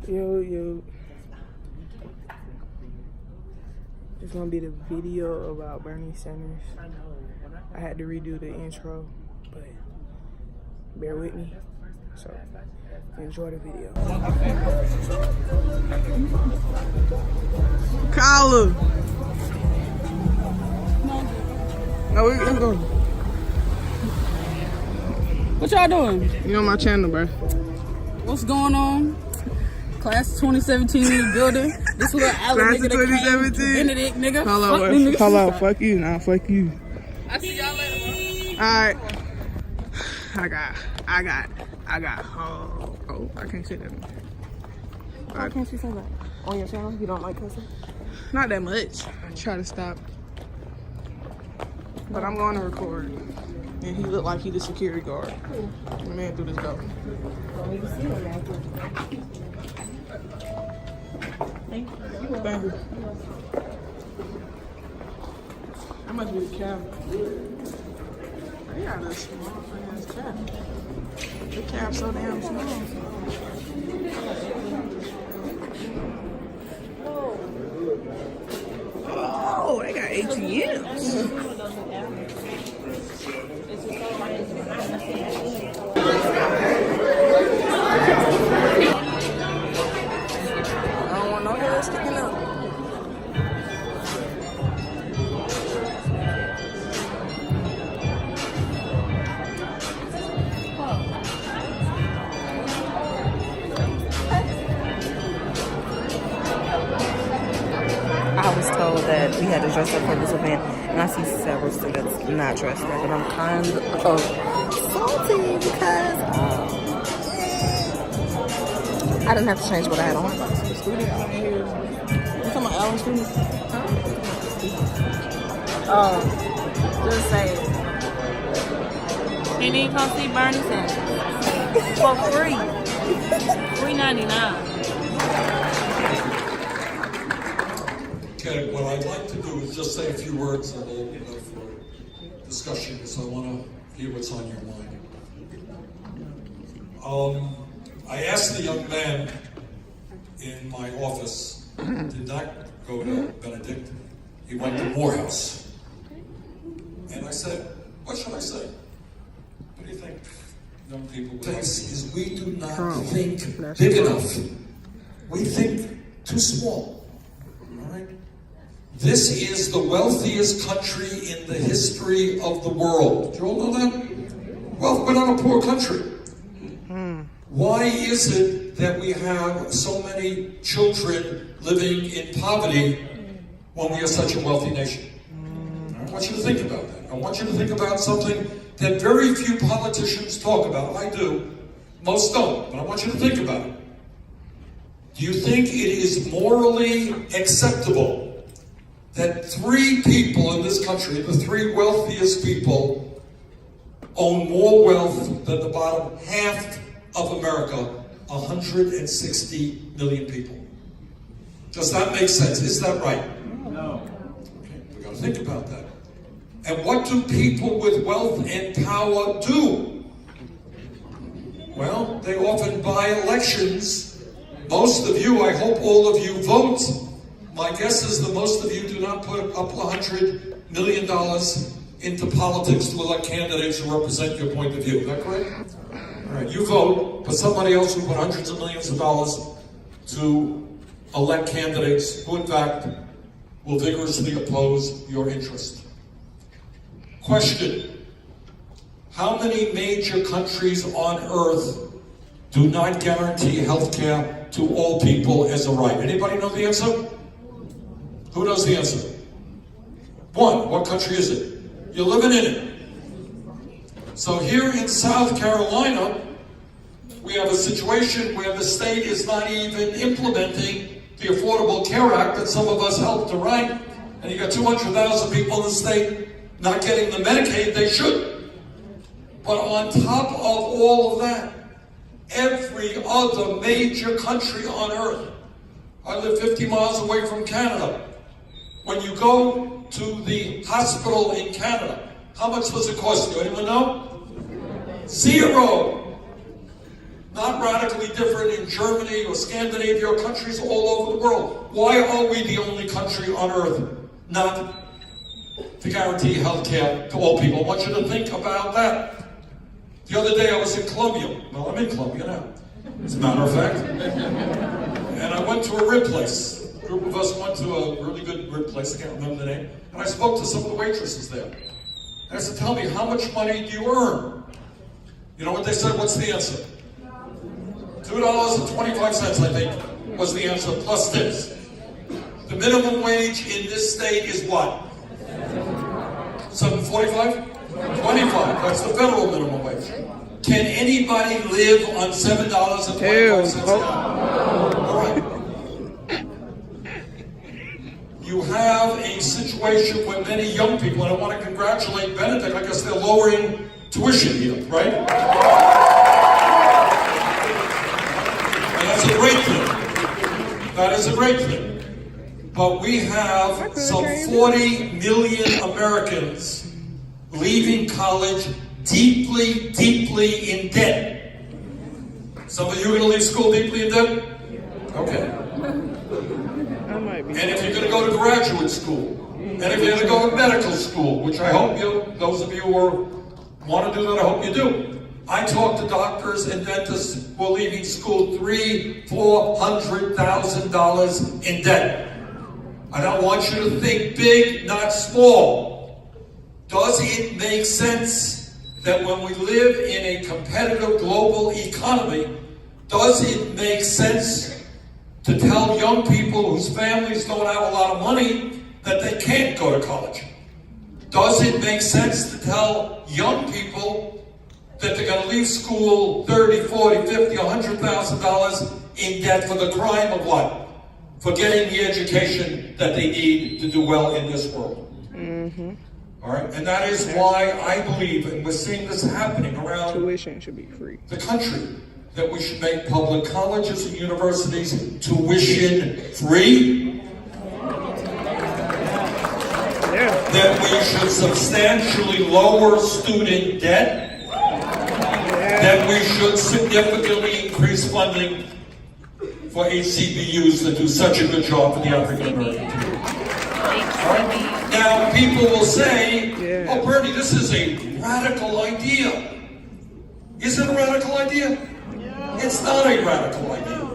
Yo. It's gonna be the video about Bernie Sanders. I had to redo the intro, but bear with me. So enjoy the video. Kyla! No, we're going. What y'all doing? You on my channel, bro. What's going on? Class of 2017 in the building. This little alley nigga that came, Benedict nigga. Hold on, fuck you, nah, fuck you. I see y'all later, bro. Alright. I got, oh, I can't say that. Why can't you say that? On your channel, you don't like cussing? Not that much. I try to stop. But I'm going to record. And he looked like he the security guard. The man through this door. Thank you. How much is the cab? They got a small ass cab. The cab's so damn small. Oh, they got ATMs. I don't want no hair sticking up. I was told that we had to dress up for this event, and I see several students not dressed up, and I'm kind of salty because I didn't have to change what I had on. Students out here. You talking about Allen students? Just say You need to come see Bernie Sanders for free. $3.99. Okay, what I'd like to do is just say a few words and we'll open up for discussion, because I want to hear what's on your mind. I asked the young man in my office, did not go to Benedict, he went to Morehouse. And I said, what should I say? What do you think, young people? Is we do not think big enough. We think too small. All right? This is the wealthiest country in the history of the world. Do you all know that? Well, we're not a poor country. Why is it that we have so many children living in poverty when we are such a wealthy nation? I want you to think about that. I want you to think about something that very few politicians talk about. I do. Most don't, but I want you to think about it. Do you think it is morally acceptable that 3 people in this country, the 3 wealthiest people, own more wealth than the bottom half of America, 160 million people? Does that make sense? Is that right? No. Okay, we got to think about that. And what do people with wealth and power do? Well, they often buy elections. Most of you, I hope all of you vote. My guess is that most of you do not put a couple of $100 million into politics to elect candidates who represent your point of view. Is that correct? All right, you vote, but somebody else who put hundreds of millions of dollars to elect candidates who, in fact, will vigorously oppose your interest. Question: how many major countries on earth do not guarantee health care to all people as a right? Anybody know the answer? Who knows the answer? 1. What country is it? You're living in it. So here in South Carolina, we have a situation where the state is not even implementing the Affordable Care Act that some of us helped to write, and you got 200,000 people in the state not getting the Medicaid they should. But on top of all of that, every other major country on earth, I live 50 miles away from Canada. When you go to the hospital in Canada, how much does it cost you? Anyone know? 0. not radically different in Germany or Scandinavia or countries all over the world. Why are we the only country on earth not to guarantee health care to all people? I want you to think about that. The other day I was in Colombia. Well, I'm in Colombia now, as a matter of fact. And I went to a rib place. A group of us went to a really good rib place, I can't remember the name. And I spoke to some of the waitresses there. And I said, tell me, how much money do you earn? You know what they said? What's the answer? $2.25, I think, was the answer, plus tips. The minimum wage in this state is what? $7.45? 25. That's the federal minimum wage. Can anybody live on $7.25 now? All right. You have a situation where many young people, and I want to congratulate Benedict, I guess they're lowering tuition here, right? And that's a great thing. That is a great thing. But we have some 40 million Americans leaving college deeply, deeply in debt. Some of you are going to leave school deeply in debt? Okay. And if you're going to go to graduate school, and if you're going to go to medical school, which I hope you, those of you who want to do that, I hope you do. I talk to doctors and dentists who are leaving school $300,000-$400,000 in debt. And I want you to think big, not small. Does it make sense that when we live in a competitive global economy, does it make sense to tell young people whose families don't have a lot of money that they can't go to college? Does it make sense to tell young people that they're going to leave school $30,000, $40,000, $50,000, $100,000 in debt for the crime of what? For getting the education that they need to do well in this world. Mm-hmm. All right, and that is why I believe, and we're seeing this happening around tuition should be free. The country, that we should make public colleges and universities tuition free. That we should substantially lower student debt. That we should significantly increase funding for HCBUs that do such a good job for the African American community. All right? Now, people will say, oh, Bernie, this is a radical idea. Is it a radical idea? It's not a radical idea.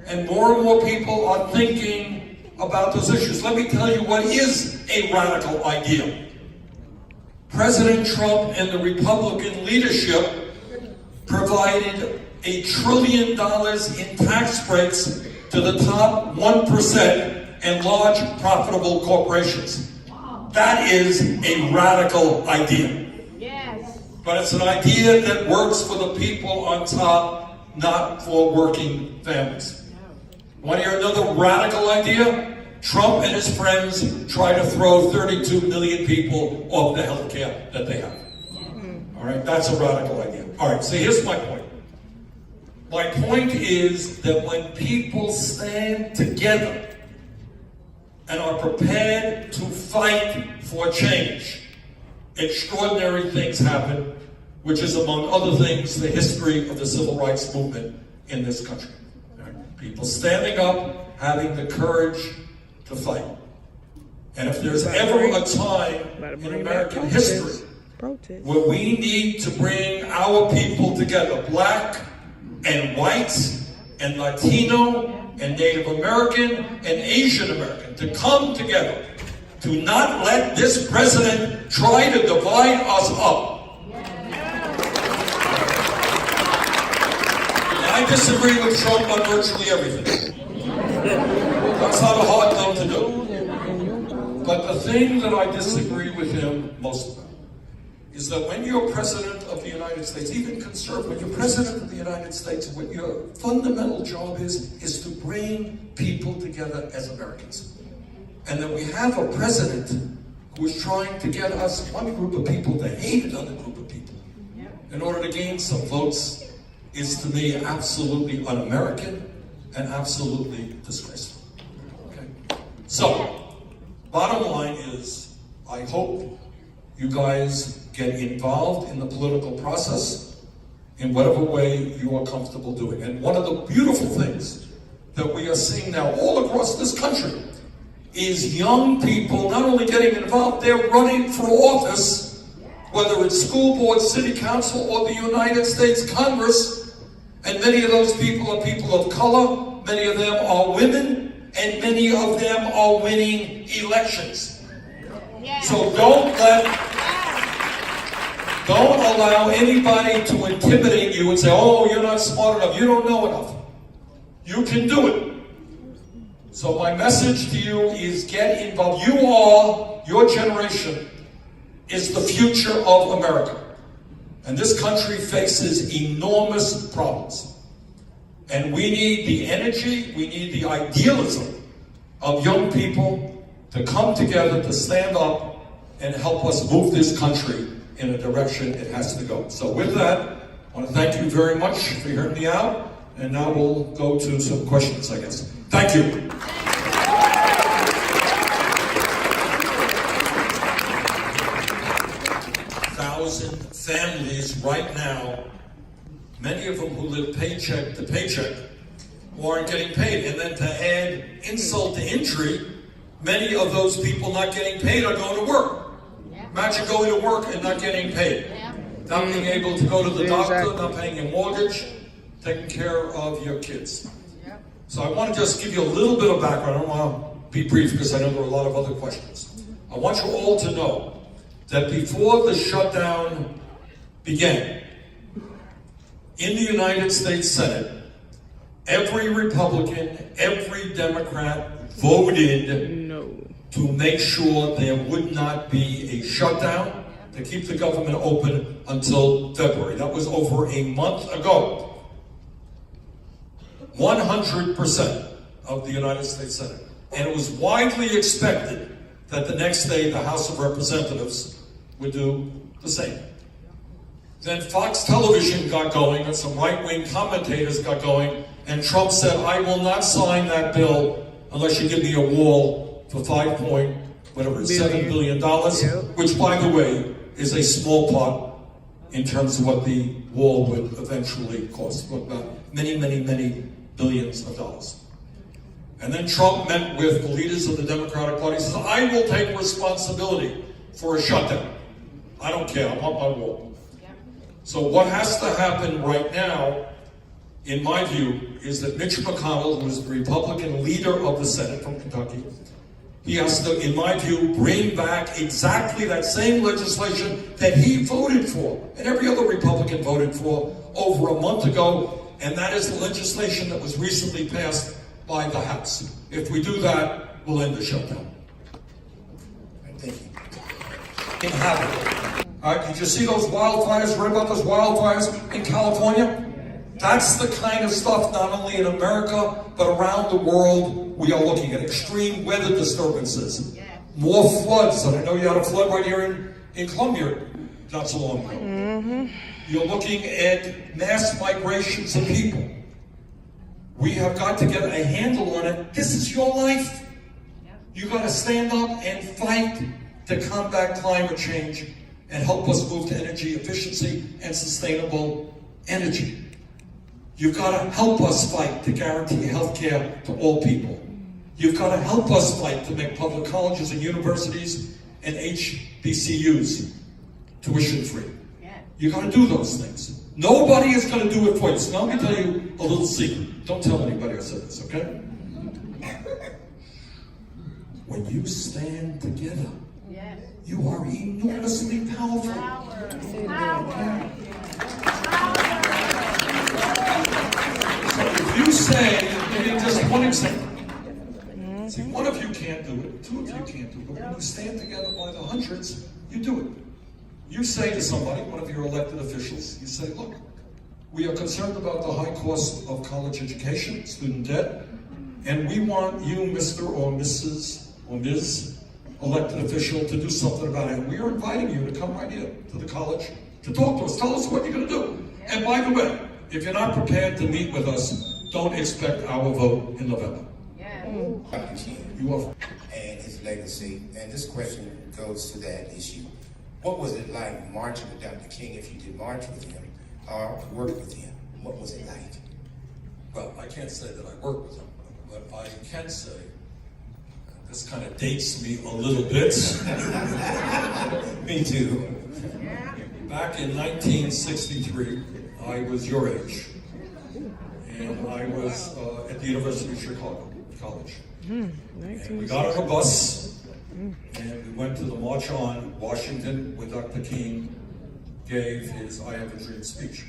And more people are thinking about those issues. Let me tell you what is a radical idea. President Trump and the Republican leadership provided $1 trillion in tax breaks to the top 1% and large profitable corporations. That is a radical idea. Yes. But it's an idea that works for the people on top, not for working families. Want to hear another radical idea? Trump and his friends try to throw 32 million people off the health care that they have. All right, that's a radical idea. All right, so here's my point. My point is that when people stand together and are prepared to fight for change, extraordinary things happen, which is, among other things, the history of the civil rights movement in this country. Right? People standing up, having the courage to fight. And if there's ever a time in American history where we need to bring our people together, black and white and Latino and Native American and Asian American, to come together, to not let this president try to divide us up. I disagree with Trump on virtually everything. That's not a hard thing to do. But the thing that I disagree with him most about is that when you're president of the United States, even conservative, when you're president of the United States, what your fundamental job is to bring people together as Americans. And that we have a president who is trying to get us, one group of people, to hate another group of people in order to gain some votes is, to me, absolutely un-American and absolutely disgraceful. Okay? So, bottom line is, I hope you guys get involved in the political process. in whatever way you are comfortable doing. And one of the beautiful things that we are seeing now all across this country is young people not only getting involved, they're running for office, whether it's school board, city council, or the United States Congress. And many of those people are people of color, many of them are women, and many of them are winning elections. So don't allow anybody to intimidate you and say, oh, you're not smart enough, you don't know enough. You can do it. So my message to you is get involved. You are, your generation is the future of America. And this country faces enormous problems. And we need the energy, we need the idealism of young people to come together, to stand up and help us move this country in a direction it has to go. So with that, I want to thank you very much for hearing me out. And now we'll go to some questions, I guess. Thank you. 1,000 families right now, many of them who live paycheck to paycheck, who aren't getting paid. And then to add insult to injury, many of those people not getting paid are going to work. Imagine going to work and not getting paid. Not being able to go to the doctor, not paying your mortgage, taking care of your kids. So I want to just give you a little bit of background. I don't want to be brief because I know there are a lot of other questions. I want you all to know that before the shutdown began, in the United States Senate, every Republican, every Democrat voted to make sure there would not be a shutdown, to keep the government open until February. That was over a month ago. 100% of the United States Senate. And it was widely expected that the next day the House of Representatives would do the same. Then Fox Television got going and some right-wing commentators got going, and Trump said, I will not sign that bill unless you give me a wall for $7 billion, which, by the way, is a small part in terms of what the wall would eventually cost, about many, many, many billions of dollars. And then Trump met with the leaders of the Democratic Party. He says, I will take responsibility for a shutdown. I don't care, I want my wall. So what has to happen right now, in my view, is that Mitch McConnell, who is the Republican leader of the Senate from Kentucky, he has to, in my view, bring back exactly that same legislation that he voted for, and every other Republican voted for over a month ago, and that is the legislation that was recently passed by the House. If we do that, we'll end the shutdown. Thank you. Inhabitable. All right, did you see those wildfires? Read about those wildfires in California? That's the kind of stuff, not only in America, but around the world, we are looking at extreme weather disturbances. More floods, and I know you had a flood right here in Columbia not so long ago. You're looking at mass migrations of people. We have got to get a handle on it. This is your life. You got to stand up and fight to combat climate change and help us move to energy efficiency and sustainable energy. You've got to help us fight to guarantee health care to all people. You've got to help us fight to make public colleges and universities and HBCUs tuition free. You've got to do those things. Nobody is going to do it for you. So now let me tell you a little secret. Don't tell anybody I said this, okay? When you stand together, you are enormously powerful. So if you say, just one example. See, one of you can't do it, two of you can't do it, but when you stand together by the hundreds, you do it. You say to somebody, one of your elected officials, you say, look, we are concerned about the high cost of college education, student debt, and we want you, Mr. or Mrs. or Ms. elected official, to do something about it. And we are inviting you to come right here to the college to talk to us. Tell us what you're going to do. And by the way, if you're not prepared to meet with us, don't expect our vote in November. Dr. King, You are. and his legacy, and this question goes to that issue. What was it like marching with Dr. King, if you did march with him, work with him? What was it like? Well, I can't say that I worked with him, but I can say this kind of dates me a little bit. Me too. Back in 1963, I was your age, and I was at the University of Chicago College. And we got on a bus, and we went to the March on Washington, where Dr. King gave his I Have a Dream speech.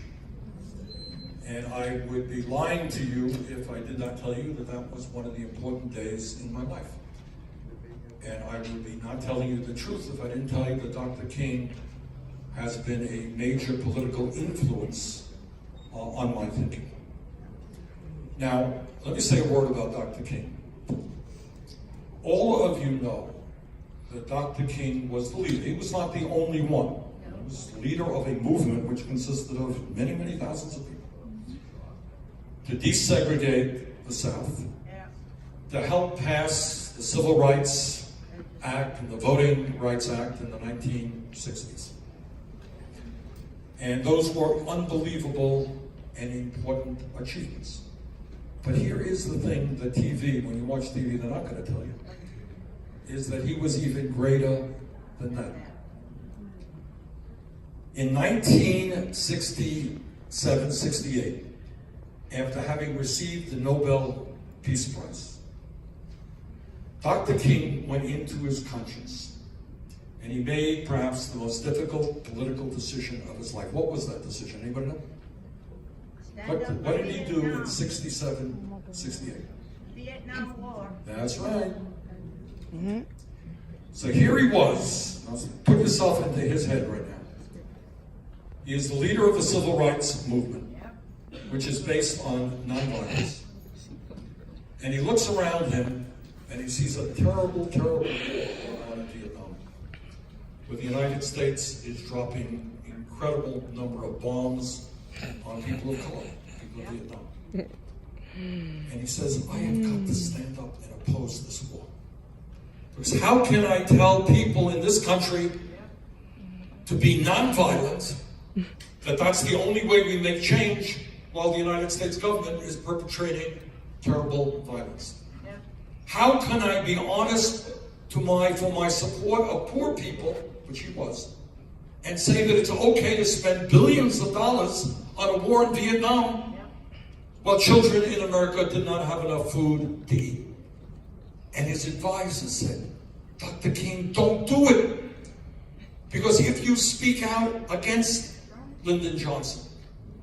And I would be lying to you if I did not tell you that that was one of the important days in my life. And I would be not telling you the truth if I didn't tell you that Dr. King has been a major political influence on my thinking. Now, let me say a word about Dr. King. All of you know that Dr. King was the leader. He was not the only one. He was the leader of a movement which consisted of many, many thousands of people to desegregate the South, to help pass the Civil Rights Act and the Voting Rights Act in the 1960s. And those were unbelievable and important achievements. But here is the thing that TV, when you watch TV, they're not going to tell you, is that he was even greater than that. In 1967-68, after having received the Nobel Peace Prize, Dr. King went into his conscience and he made perhaps the most difficult political decision of his life. What was that decision? Anybody know? What did he do in 67-68? Vietnam War. That's right. So here he was. Now put yourself into his head right now. He is the leader of the civil rights movement, which is based on nonviolence. And he looks around him and he sees a terrible, terrible war going on in Vietnam, where the United States is dropping an incredible number of bombs on people of color, people of Vietnam. And he says, I have got to stand up and oppose this war. Because how can I tell people in this country to be nonviolent, that that's the only way we make change, while the United States government is perpetrating terrible violence? How can I be honest for my support of poor people, which he was, and say that it's okay to spend billions of dollars on a war in Vietnam while children in America did not have enough food to eat? And his advisors said, Dr. King, don't do it. Because if you speak out against Lyndon Johnson,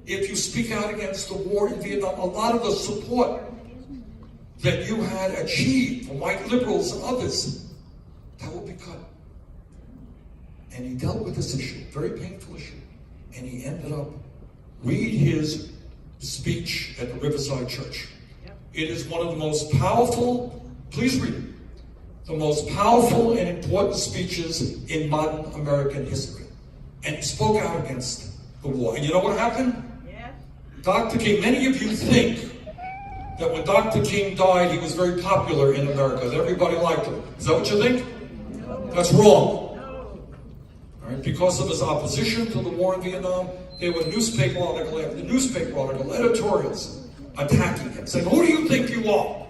if you speak out against the war in Vietnam, a lot of the support that you had achieved from white liberals and others, that will be cut. And he dealt with this issue, very painful issue, and he ended up, read his speech at the Riverside Church. It is one of the most powerful, please read it, the most powerful and important speeches in modern American history. And he spoke out against the war. And you know what happened? Dr. King, many of you think that when Dr. King died, he was very popular in America, that everybody liked him. Is that what you think? No. That's wrong. No. All right? Because of his opposition to the war in Vietnam, there were newspaper article after newspaper article, editorials attacking him, saying, who do you think you are?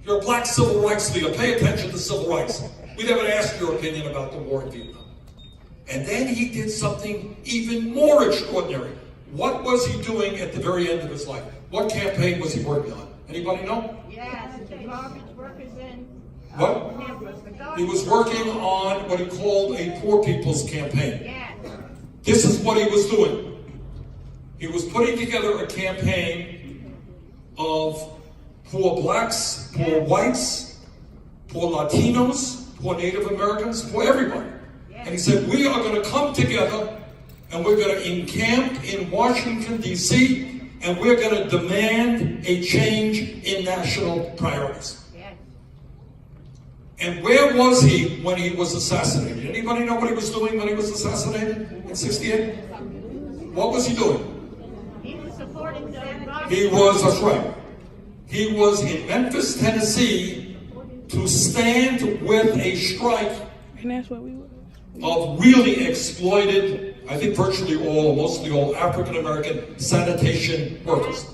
You're a black civil rights leader. Pay attention to civil rights. We never asked your opinion about the war in Vietnam. And then he did something even more extraordinary. What was he doing at the very end of his life? What campaign was he working on? Anybody know? Yes, the garbage workers in what? He was working on what he called a poor people's campaign. Yes. This is what he was doing. He was putting together a campaign of poor blacks, poor whites, poor Latinos, poor Native Americans, poor everybody. And he said, we are going to come together and we're going to encamp in Washington, D.C., and we're going to demand a change in national priorities. Yes. And where was he when he was assassinated? Anybody know what he was doing when he was assassinated in 68? What was he doing? He was supporting the that's right. He was in Memphis, Tennessee, to stand with a strike and that's what we were. of really exploited I think virtually all, or mostly all, African-American sanitation workers.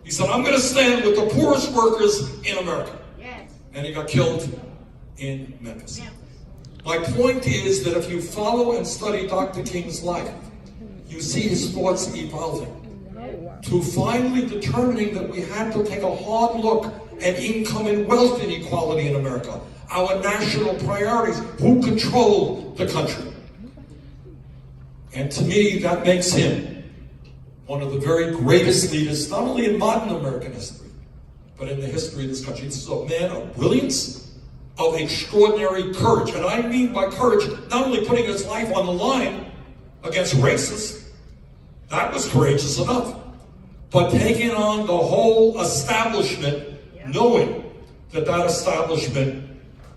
He said, I'm going to stand with the poorest workers in America. And he got killed in Memphis. My point is that if you follow and study Dr. King's life, you see his thoughts evolving to finally determining that we had to take a hard look at income and wealth inequality in America, our national priorities, who control the country. And to me, that makes him one of the very greatest leaders, not only in modern American history, but in the history of this country. This is a man of brilliance, of extraordinary courage. And I mean by courage, not only putting his life on the line against racists, that was courageous enough, but taking on the whole establishment, knowing that that establishment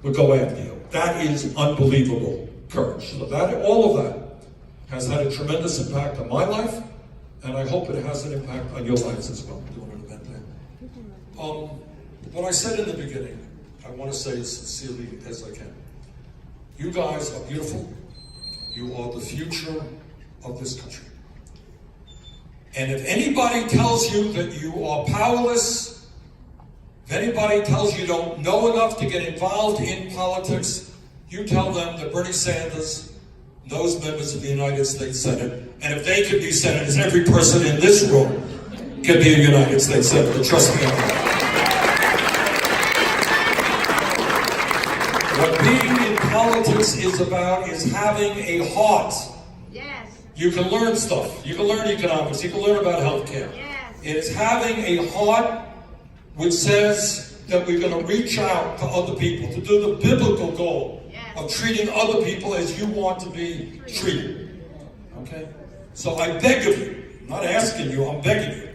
would go after you. That is unbelievable courage. So that, all of that has had a tremendous impact on my life, and I hope it has an impact on your lives as well. Doing an event there. What I said in the beginning, I want to say as sincerely as I can. You guys are beautiful. You are the future of this country. And if anybody tells you that you are powerless, if anybody tells you don't know enough to get involved in politics, you tell them that Bernie Sanders knows members of the United States Senate, and if they could be senators, every person in this room can be a United States senator. Trust me on that. What being in politics is about is having a heart. Yes. You can learn stuff. You can learn economics. You can learn about healthcare. Yes. It is having a heart which says that we're going to reach out to other people, to do the biblical goal of treating other people as you want to be treated. Okay? So I beg of you, I'm not asking you, I'm begging you,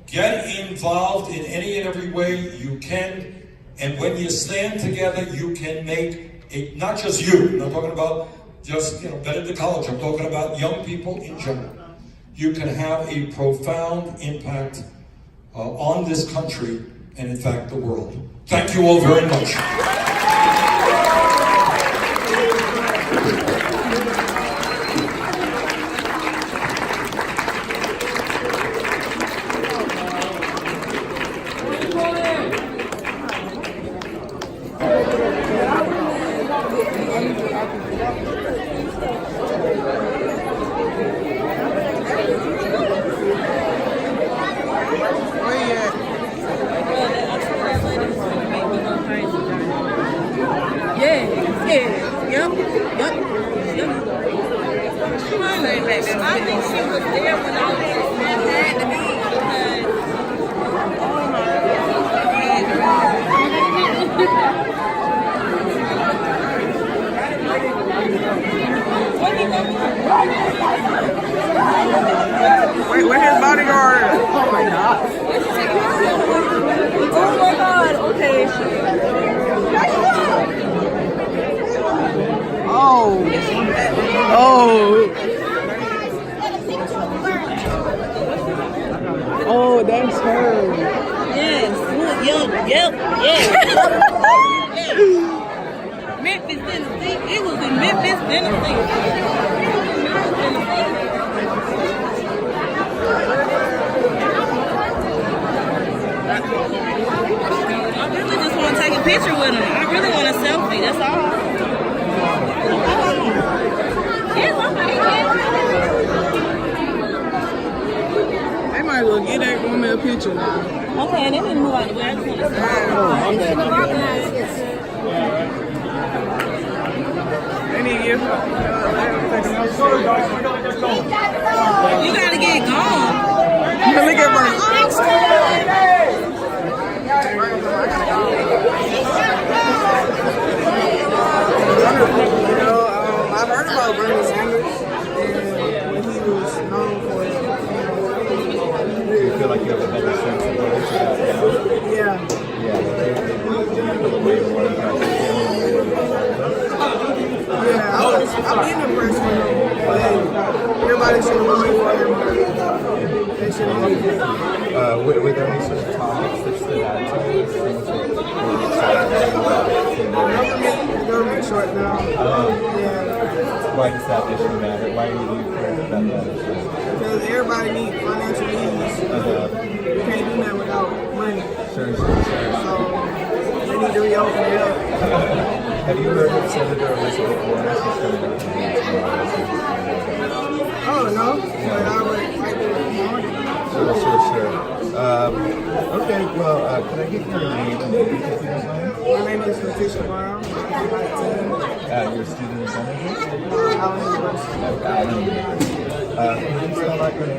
get involved in any and every way you can, and when you stand together, you can make a, not just you, I'm not talking about just, Benedict College, I'm talking about young people in general. You can have a profound impact on this country and, in fact, the world. Thank you all very much. I think she was there when all this had to be. Wait, where's his bodyguard? Oh my god. Oh my god, okay. Oh. Oh. Oh, that's her. Yes. Yep. Memphis, Tennessee. It was in Memphis, Tennessee. I really just want to take a picture with him. I really want a selfie. That's all. They might as well get that woman a picture now. Okay, they didn't move out the way. I just want to They need to give You gotta get gone. You can look at my I've heard about Bernie Sanders and what he was known for. Do you feel like you have a better sense of where it's at now? Yeah. Yeah, I'm being impressed with him. Everybody should have voted for him. They should have voted for him. Were there any sort of topics that stood out to you? Things that were exciting about it? The government shut down. Yeah. Why does that issue matter? Why do you care about that issue? Because everybody needs financial needs. You can't do that without money. Sure. So they need to reopen it up. Have you heard of Senator Elizabeth Warren? She's coming up to me tomorrow. Oh, no. But I would like to promote it. Sure. Okay, well, can I get your name and age if you don't mind? My name is Letitia Brown. I'm 19. You're a student in Senator? Allen University. Can you spell out your name?